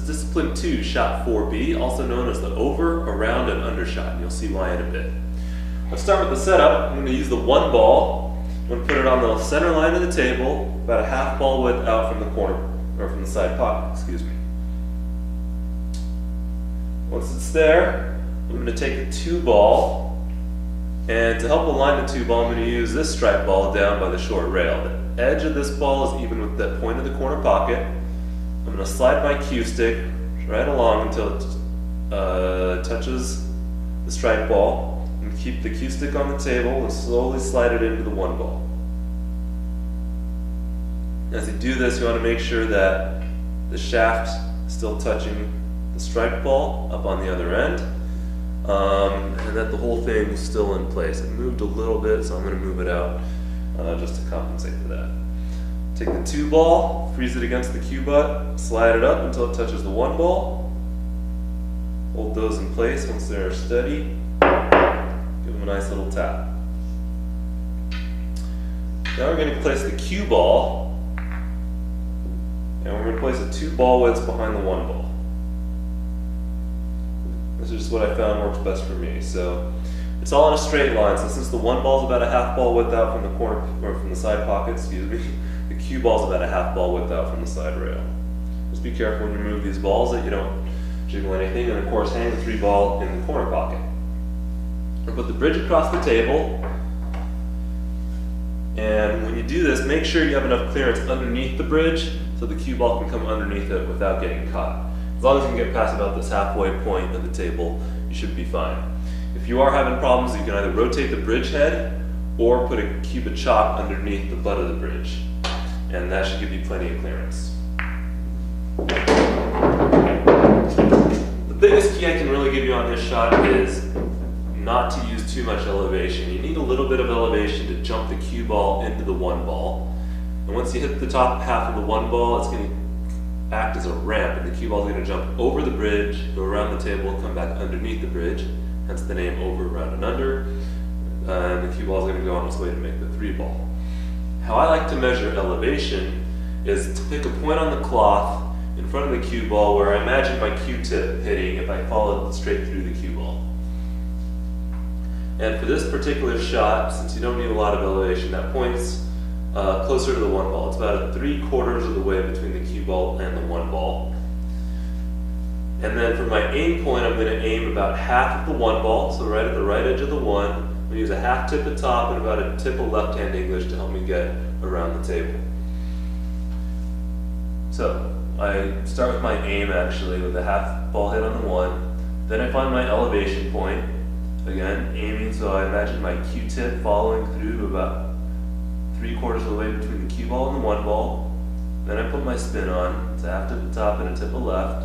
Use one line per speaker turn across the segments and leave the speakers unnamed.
Discipline 2, shot 4B, also known as the over, around, and undershot. You'll see why in a bit. Let's start with the setup. I'm going to use the one ball. I'm going to put it on the center line of the table, about a half ball width out from the corner, or from the side pocket, excuse me. Once it's there, I'm going to take the 2 ball, and to help align the 2 ball, I'm going to use this stripe ball down by the short rail. The edge of this ball is even with the point of the corner pocket. I'm going to slide my cue stick right along until it touches the stripe ball. And keep the cue stick on the table and slowly slide it into the 1 ball. As you do this, you want to make sure that the shaft is still touching the stripe ball up on the other end, and that the whole thing is still in place. It moved a little bit, so I'm going to move it out just to compensate for that. Take the 2 ball, freeze it against the cue butt, slide it up until it touches the 1 ball. Hold those in place once they're steady. Give them a nice little tap. Now we're going to place the cue ball, and we're going to place it 2 ball widths behind the 1 ball. This is just what I found works best for me. So it's all in a straight line. So since the 1 ball is about a half ball width out from the corner, or from the side pocket, excuse me, the cue ball is about a half ball width out from the side rail. Just be careful when you move these balls that you don't jiggle anything, and of course hang the 3 ball in the corner pocket. I'll put the bridge across the table, and when you do this, make sure you have enough clearance underneath the bridge so the cue ball can come underneath it without getting caught. As long as you can get past about this halfway point of the table, you should be fine. If you are having problems, you can either rotate the bridge head or put a cube of chalk underneath the butt of the bridge, and that should give you plenty of clearance. The biggest key I can really give you on this shot is not to use too much elevation. You need a little bit of elevation to jump the cue ball into the 1 ball. And once you hit the top half of the 1 ball, it's going to act as a ramp, and the cue ball is going to jump over the bridge, go around the table, come back underneath the bridge, hence the name over, around, and under. And the cue ball is going to go on its way to make the 3 ball. How I like to measure elevation is to pick a point on the cloth in front of the cue ball where I imagine my cue tip hitting if I follow it straight through the cue ball. And for this particular shot, since you don't need a lot of elevation, that point's closer to the 1 ball. It's about 3/4 of the way between the cue ball and the 1 ball. And then for my aim point, I'm going to aim about half of the 1 ball, so right at the right edge of the 1. I'm going to use a half tip at top and about a tip of left-hand English to help me get around the table. So I start with my aim actually with a half ball hit on the 1. Then I find my elevation point. Again, aiming, so I imagine my cue tip following through to about 3/4 of the way between the cue ball and the 1 ball. Then I put my spin on. It's a half tip at top and a tip of left.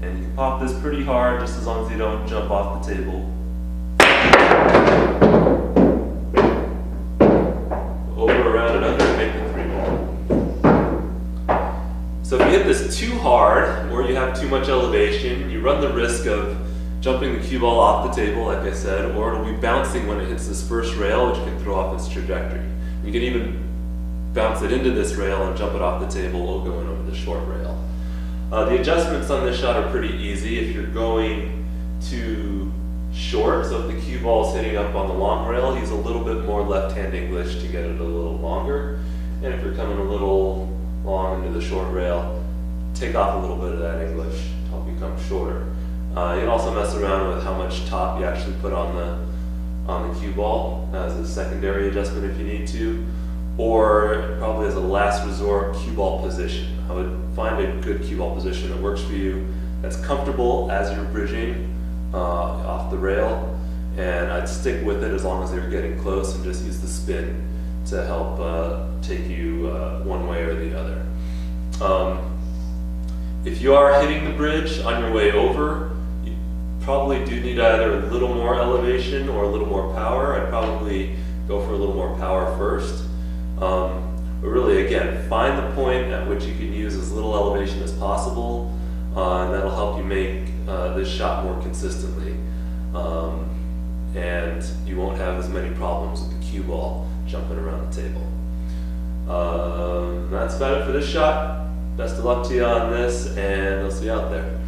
And you can pop this pretty hard just as long as you don't jump off the table. Over, around, and under to make the 3 ball. So if you hit this too hard, or you have too much elevation, you run the risk of jumping the cue ball off the table, like I said, or it'll be bouncing when it hits this first rail, which can throw off its trajectory. You can even bounce it into this rail and jump it off the table or going over the short rail. The adjustments on this shot are pretty easy. If you're going too short, so if the cue ball is hitting up on the long rail, use a little bit more left-hand English to get it a little longer. And if you're coming a little long into the short rail, take off a little bit of that English to help you come shorter. You can also mess around with how much top you actually put on the cue ball as a secondary adjustment if you need to, or probably as a last resort, cue ball position. I would find a good cue ball position that works for you, that's comfortable as you're bridging off the rail, and I'd stick with it as long as you're getting close and just use the spin to help take you one way or the other. If you are hitting the bridge on your way over, probably do need either a little more elevation or a little more power. I'd probably go for a little more power first. But really, again, find the point at which you can use as little elevation as possible, and that'll help you make this shot more consistently. And you won't have as many problems with the cue ball jumping around the table. That's about it for this shot. Best of luck to you on this, and I'll see you out there.